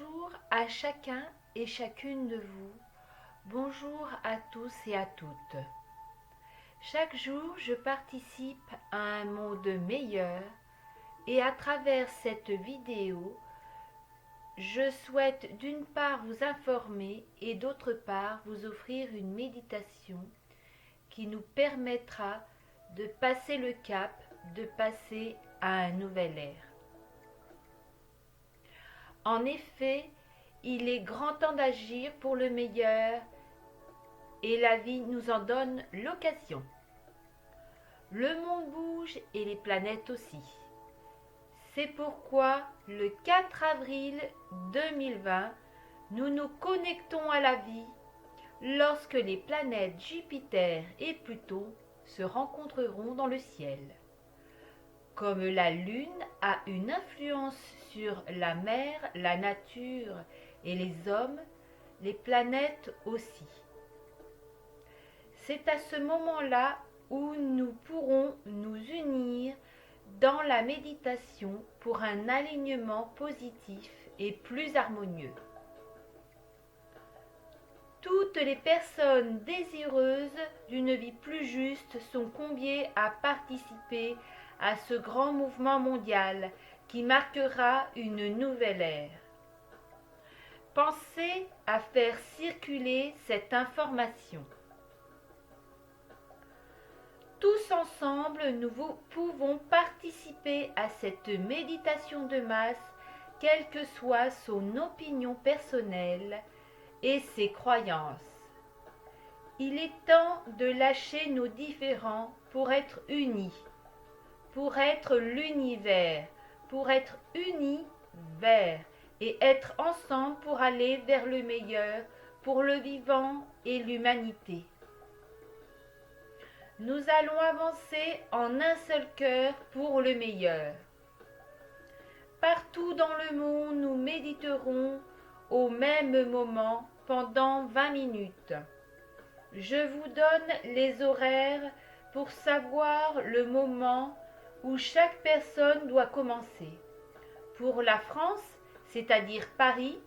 Bonjour à chacun et chacune de vous. Bonjour à tous et à toutes. Chaque jour, je participe à un monde meilleur et à travers cette vidéo, je souhaite d'une part vous informer et d'autre part vous offrir une méditation qui nous permettra de passer le cap, de passer à un nouvel ère. En effet, il est grand temps d'agir pour le meilleur et la vie nous en donne l'occasion. Le monde bouge et les planètes aussi. C'est pourquoi le 4 avril 2020, nous nous connectons à la vie lorsque les planètes Jupiter et Pluton se rencontreront dans le ciel. Comme la Lune a une influence sur la mer, la nature et les hommes, les planètes aussi. C'est à ce moment-là où nous pourrons nous unir dans la méditation pour un alignement positif et plus harmonieux. Toutes les personnes désireuses d'une vie plus juste sont conviées à participer à ce grand mouvement mondial qui marquera une nouvelle ère. Pensez à faire circuler cette information. Tous ensemble, nous pouvons participer à cette méditation de masse, quelle que soit son opinion personnelle et ses croyances. Il est temps de lâcher nos différends pour être unis, pour être l'univers, pour être unis vers et être ensemble pour aller vers le meilleur, pour le vivant et l'humanité. Nous allons avancer en un seul cœur pour le meilleur. Partout dans le monde, nous méditerons au même moment pendant 20 minutes. Je vous donne les horaires pour savoir le moment où chaque personne doit commencer. Pour la France, c'est-à-dire Paris,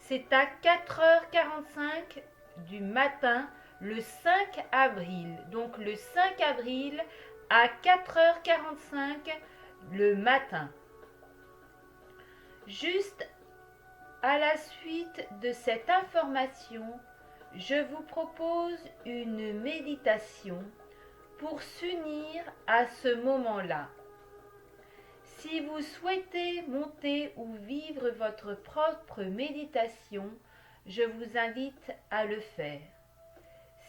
c'est à 4h45 du matin le 5 avril. Donc le 5 avril à 4h45 le matin. Juste à la suite de cette information, je vous propose une méditation pour s'unir à ce moment-là. Si vous souhaitez monter ou vivre votre propre méditation, je vous invite à le faire.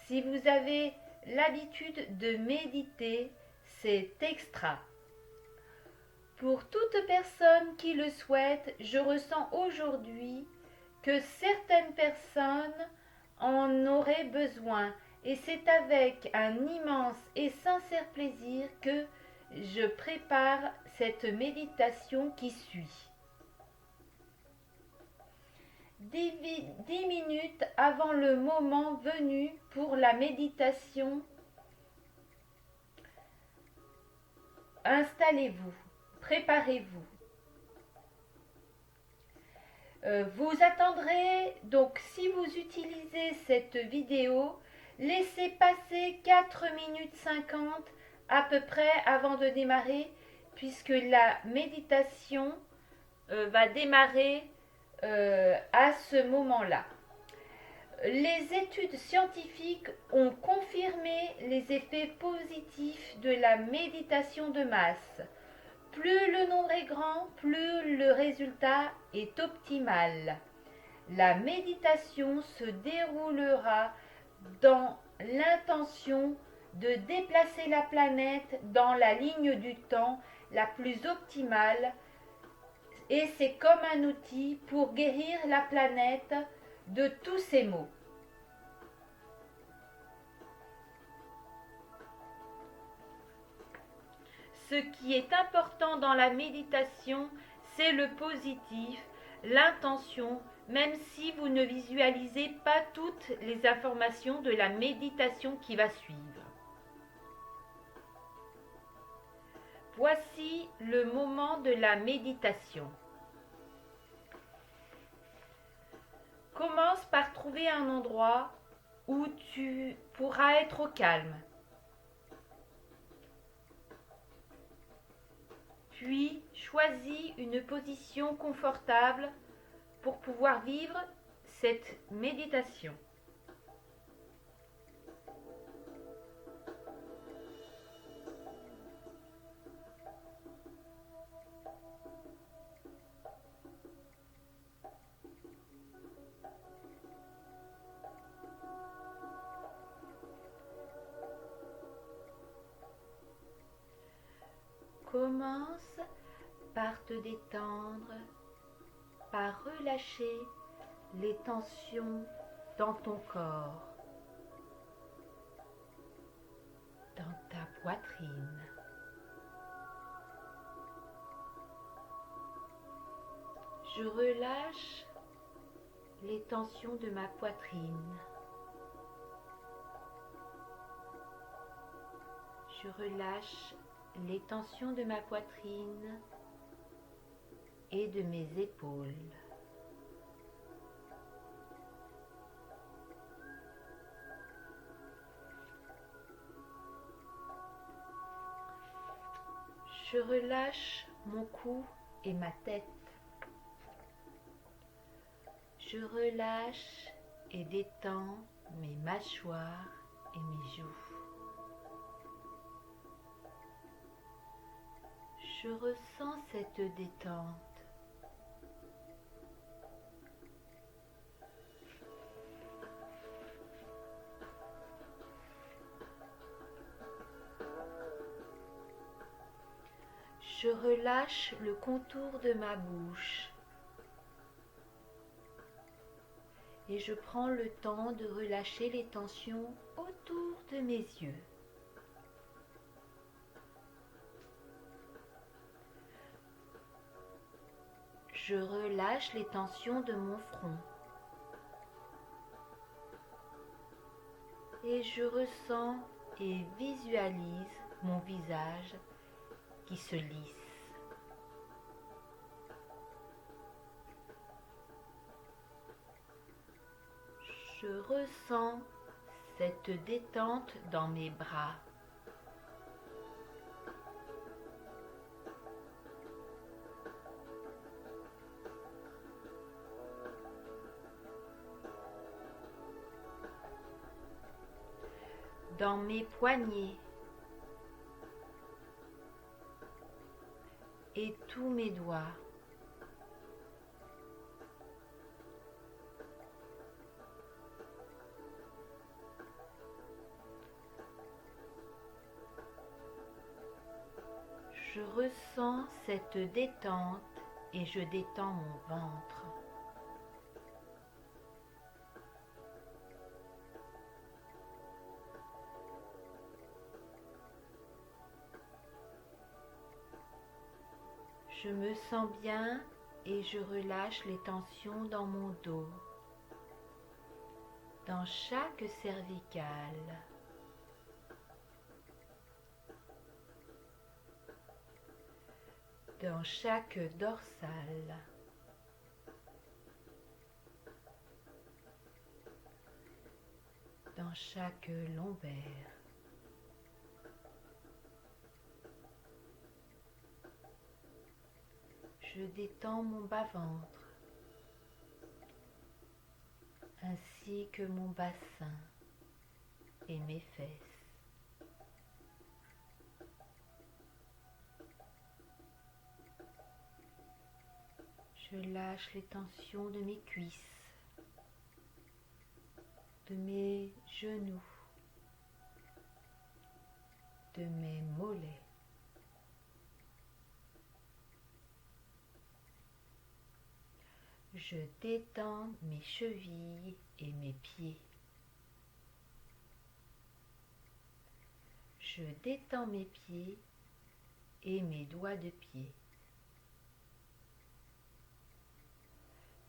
Si vous avez l'habitude de méditer, c'est extra. Pour toute personne qui le souhaite, je ressens aujourd'hui que certaines personnes en auraient besoin et c'est avec un immense et sincère plaisir que je prépare cette méditation qui suit. 10 minutes avant le moment venu pour la méditation, installez-vous, préparez-vous. Vous attendrez, donc si vous utilisez cette vidéo, laissez passer 4 minutes 50 à peu près avant de démarrer, puisque la méditation va démarrer à ce moment-là. Les études scientifiques ont confirmé les effets positifs de la méditation de masse. Plus le nombre est grand, plus le résultat est optimal. La méditation se déroulera dans l'intention de déplacer la planète dans la ligne du temps la plus optimale et c'est comme un outil pour guérir la planète de tous ses maux. Ce qui est important dans la méditation, c'est le positif, l'intention, même si vous ne visualisez pas toutes les informations de la méditation qui va suivre. Voici le moment de la méditation. trouver un endroit où tu pourras être au calme. Puis, choisis une position confortable pour pouvoir vivre cette méditation. Commence par te détendre, par relâcher les tensions dans ton corps, dans ta poitrine. Je relâche les tensions de ma poitrine. Je relâche les tensions de ma poitrine et de mes épaules. Je relâche mon cou et ma tête. Je relâche et détends mes mâchoires et mes joues. Je ressens cette détente. Je relâche le contour de ma bouche et je prends le temps de relâcher les tensions autour de mes yeux. Je relâche les tensions de mon front et je ressens et visualise mon visage qui se lisse. Je ressens cette détente dans mes bras. Dans mes poignets et tous mes doigts. Je ressens cette détente et je détends mon ventre. Je me sens bien et je relâche les tensions dans mon dos, dans chaque cervicale. Dans chaque dorsale. Dans chaque lombaire. Je détends mon bas-ventre, ainsi que mon bassin et mes fesses. Je lâche les tensions de mes cuisses, de mes genoux, de mes mollets. Je détends mes chevilles et mes pieds. Je détends mes pieds et mes doigts de pied.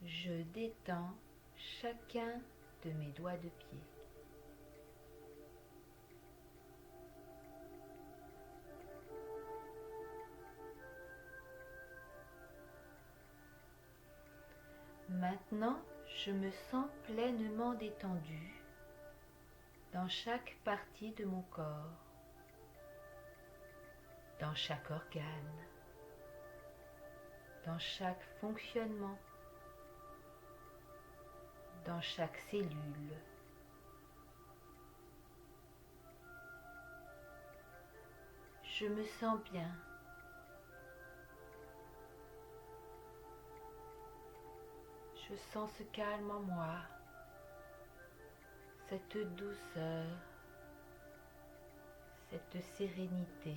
Je détends chacun de mes doigts de pied. Maintenant, Je me sens pleinement détendue dans chaque partie de mon corps, dans chaque organe, dans chaque fonctionnement, dans chaque cellule. Je me sens bien. Je sens ce calme en moi, cette douceur, cette sérénité.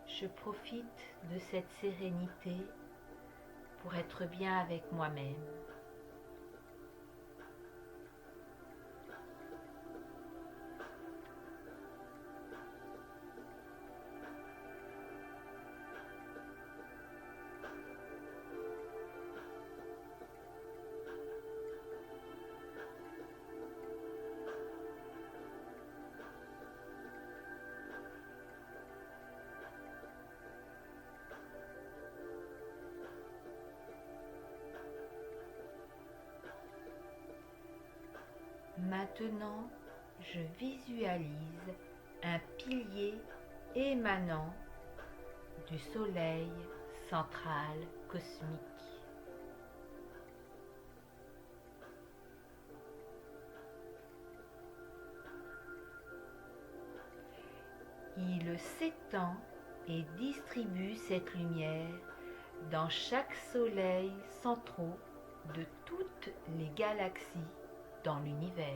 Je profite de cette sérénité pour être bien avec moi-même. Maintenant, je visualise un pilier émanant du soleil central cosmique. Il s'étend et distribue cette lumière dans chaque soleil centraux de toutes les galaxies dans l'univers.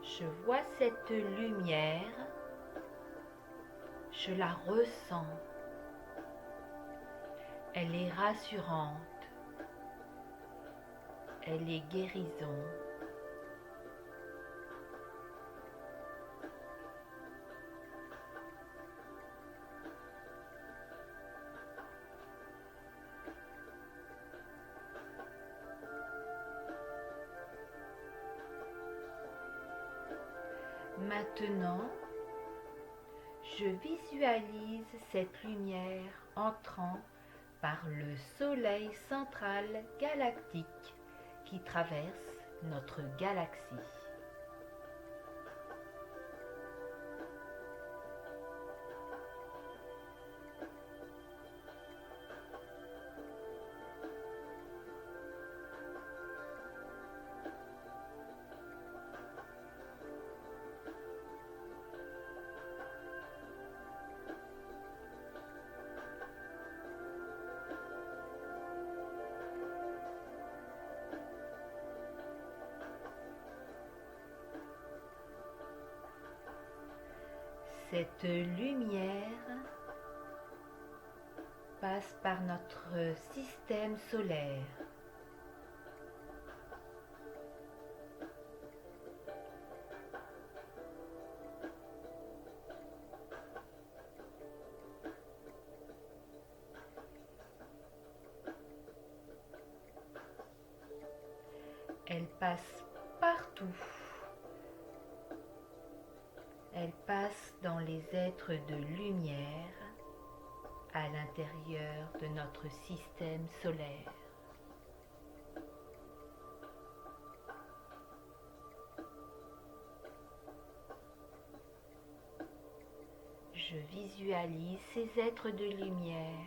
Je vois cette lumière, je la ressens. Elle est rassurante, elle est guérison. Maintenant, je visualise cette lumière entrant par le soleil central galactique qui traverse notre galaxie. Cette lumière passe par notre système solaire. Elle passe partout. Elle passe dans les êtres de lumière à l'intérieur de notre système solaire. Je visualise ces êtres de lumière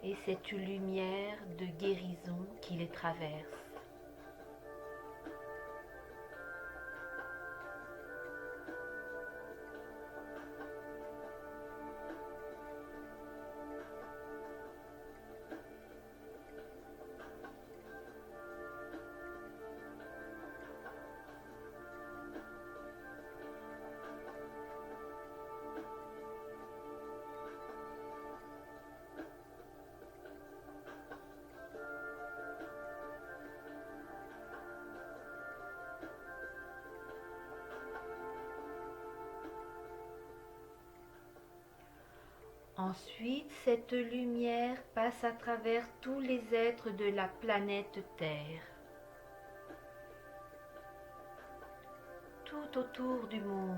et cette lumière de guérison qui les traverse. Ensuite, cette lumière passe à travers tous les êtres de la planète Terre, tout autour du monde.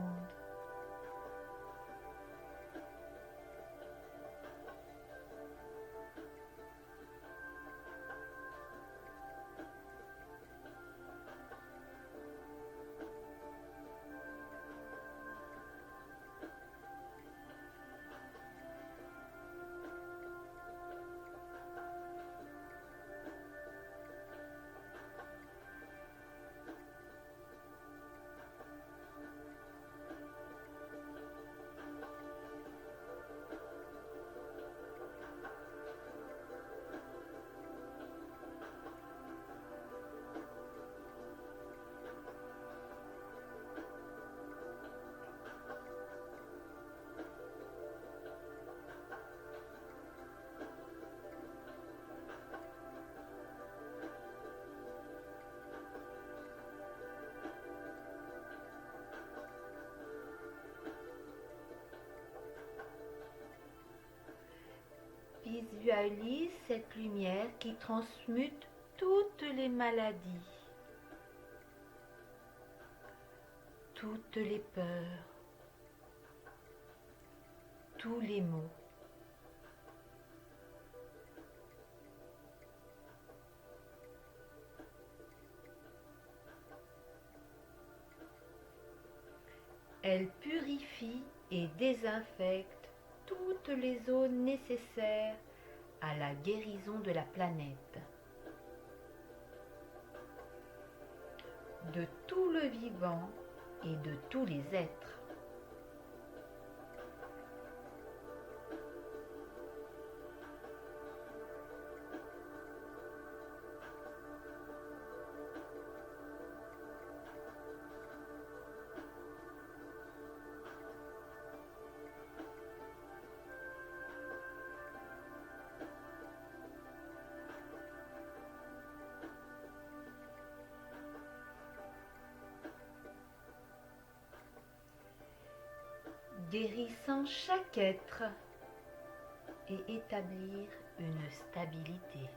Visualise cette lumière qui transmute toutes les maladies, toutes les peurs, tous les maux. Elle purifie et désinfecte toutes les zones nécessaires à la guérison de la planète, de tout le vivant et de tous les êtres. Guérissant chaque être et établir une stabilité.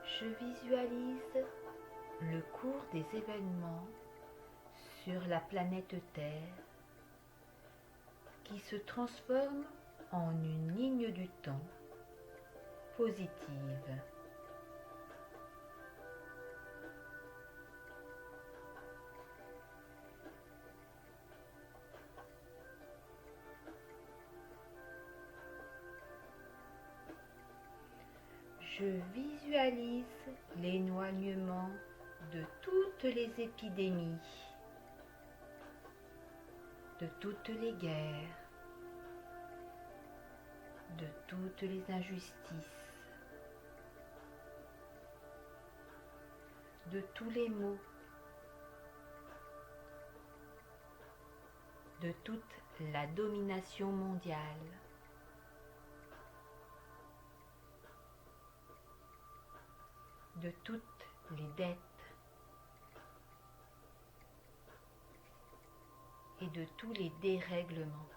Je visualise le cours des événements sur la planète Terre qui se transforme en une ligne du temps positive. Je visualise l'éloignement de toutes les épidémies, de toutes les guerres, de toutes les injustices, de tous les maux, de toute la domination mondiale, de toutes les dettes et de tous les dérèglements.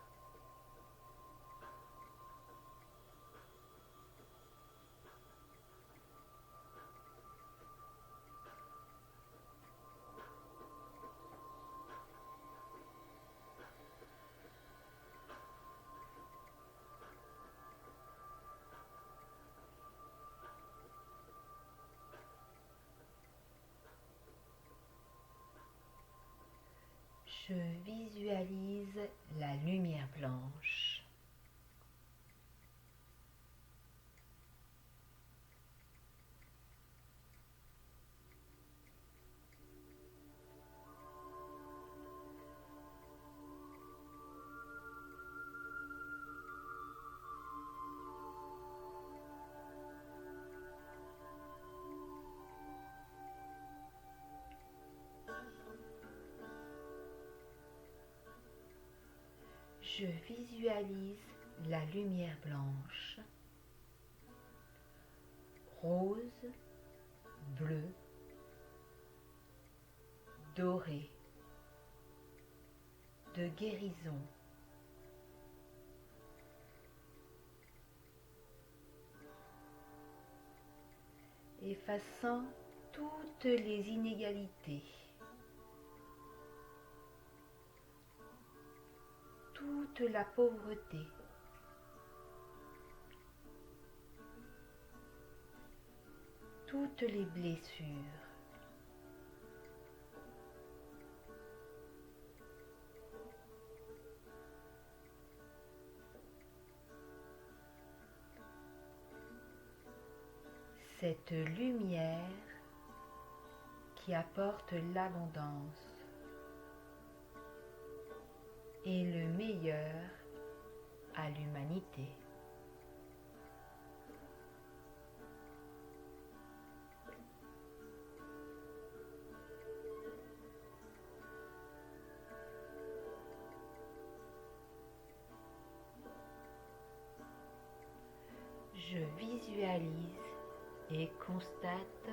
Je visualise la lumière blanche. Je visualise la lumière blanche, rose, bleu, doré, de guérison. Effaçant toutes les inégalités, toute la pauvreté, toutes les blessures. Cette lumière qui apporte l'abondance et le meilleur à l'humanité. Je visualise et constate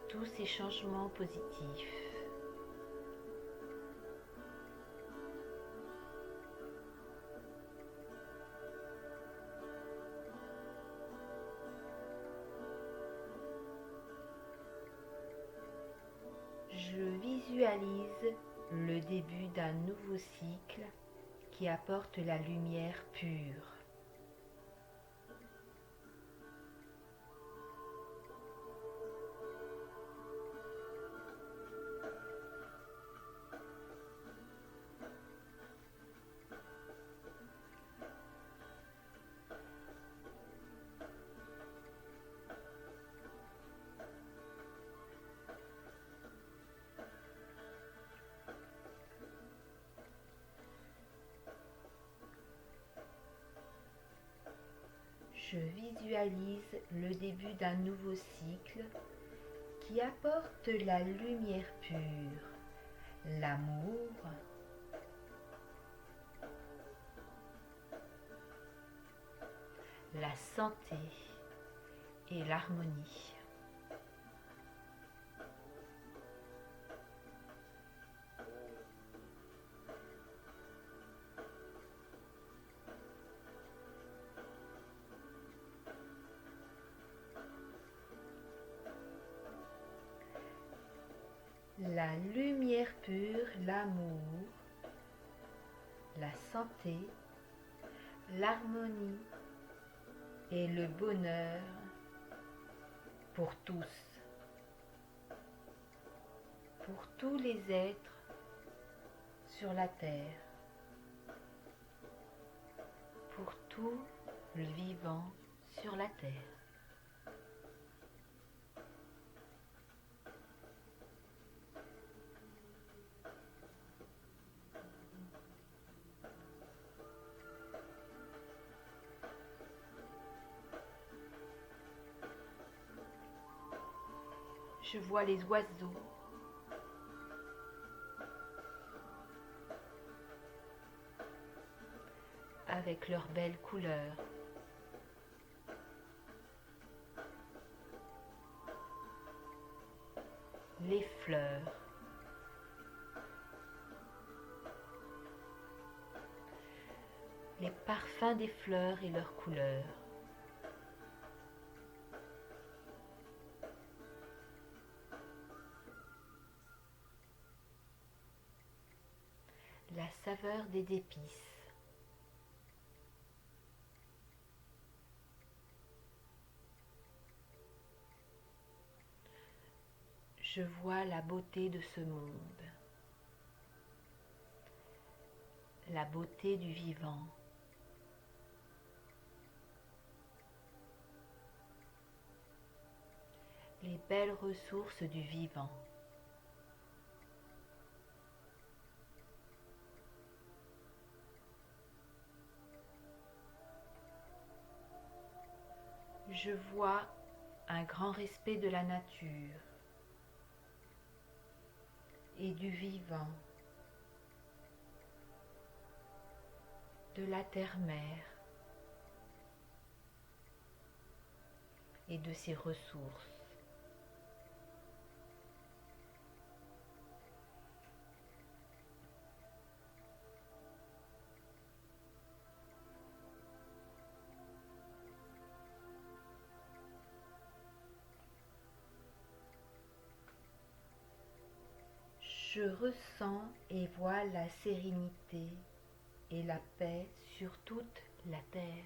tous ces changements positifs. Je visualise le début d'un nouveau cycle qui apporte la lumière pure. Je visualise le début d'un nouveau cycle qui apporte la lumière pure, l'amour, la santé et l'harmonie. La lumière pure, l'amour, la santé, l'harmonie et le bonheur pour tous les êtres sur la terre, pour tout le vivant sur la terre. Je vois les oiseaux, avec leurs belles couleurs. Les fleurs. Les parfums des fleurs et leurs couleurs. La saveur des épices. Je vois la beauté de ce monde, la beauté du vivant. Les belles ressources du vivant. Je vois un grand respect de la nature et du vivant, de la terre-mère et de ses ressources. Je ressens et vois la sérénité et la paix sur toute la terre.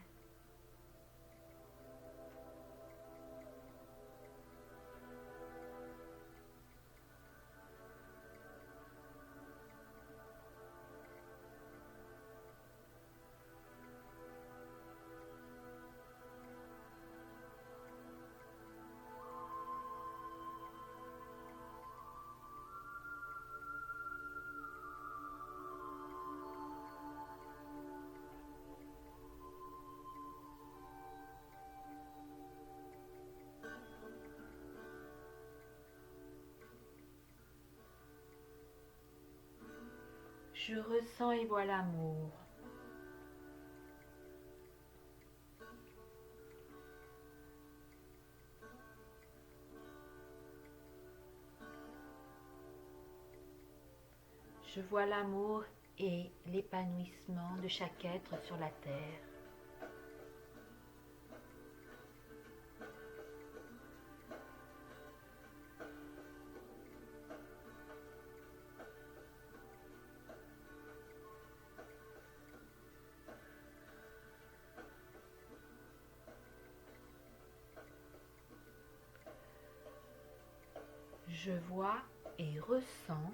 Je ressens et vois l'amour. Je vois l'amour et l'épanouissement de chaque être sur la terre. Je vois et ressens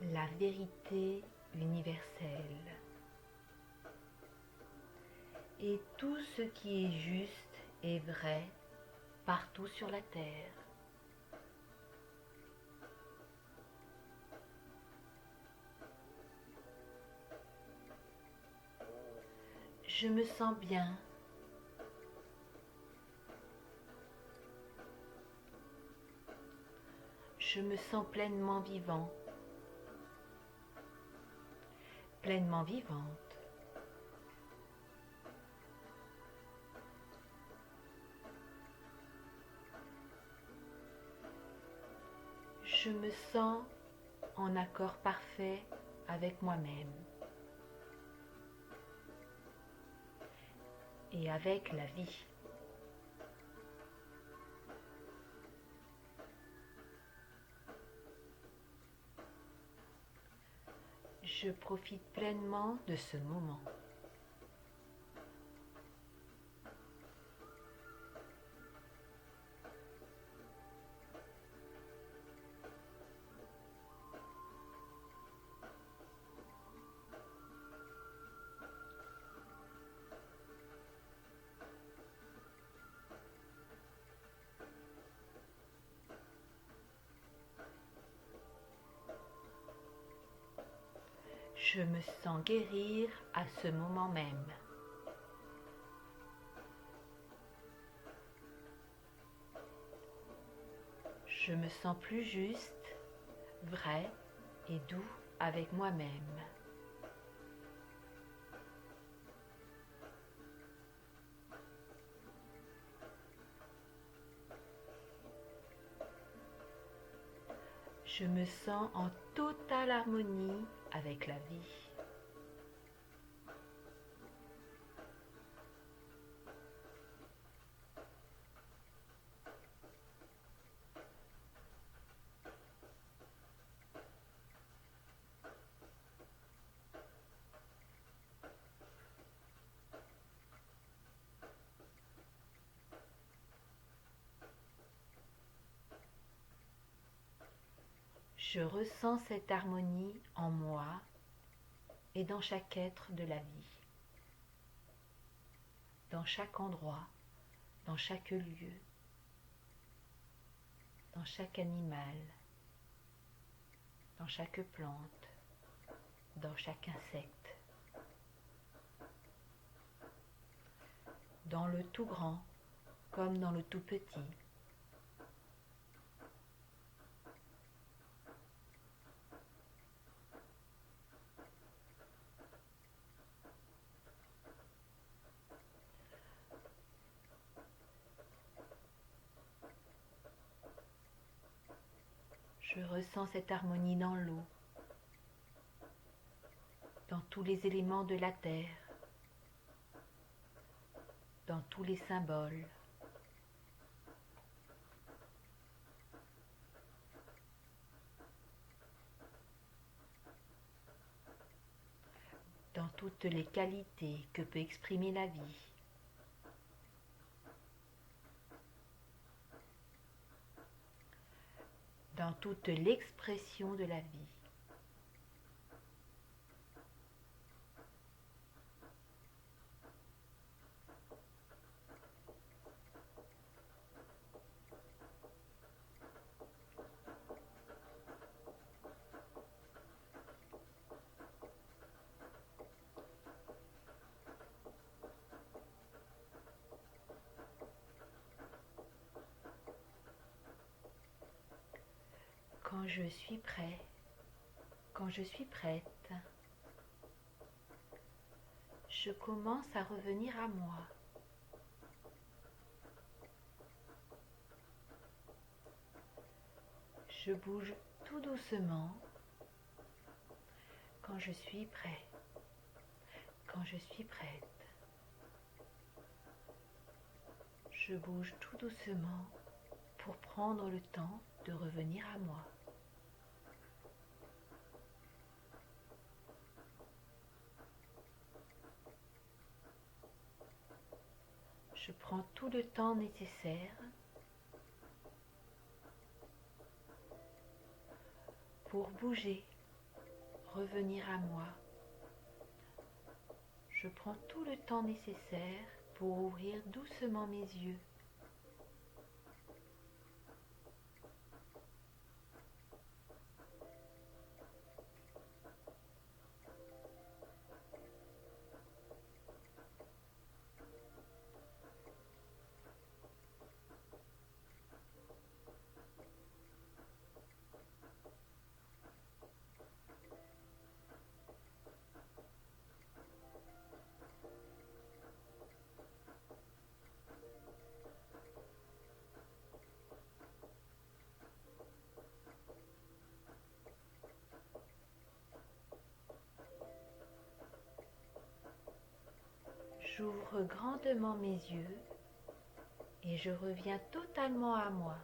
la vérité universelle et tout ce qui est juste et vrai partout sur la terre. Je me sens bien. Je me sens pleinement vivant, pleinement vivante. Je me sens en accord parfait avec moi-même et avec la vie. Je profite pleinement de ce moment. Je me sens guérir à ce moment même. Je me sens plus juste, vrai et doux avec moi-même. Je me sens en totale harmonie avec la vie. Je ressens cette harmonie en moi et dans chaque être de la vie, dans chaque endroit, dans chaque lieu, dans chaque animal, dans chaque plante, dans chaque insecte, dans le tout grand comme dans le tout petit. Je ressens cette harmonie dans l'eau, dans tous les éléments de la terre, dans tous les symboles. dans toutes les qualités que peut exprimer la vie. Dans toute l'expression de la vie. Quand je suis prêt, quand je suis prête, je commence à revenir à moi. Je bouge tout doucement quand je suis prêt, quand je suis prête. Je bouge tout doucement pour prendre le temps de revenir à moi. Je prends tout le temps nécessaire pour bouger, revenir à moi. Je prends tout le temps nécessaire pour ouvrir doucement mes yeux. J'ouvre grandement mes yeux et je reviens totalement à moi.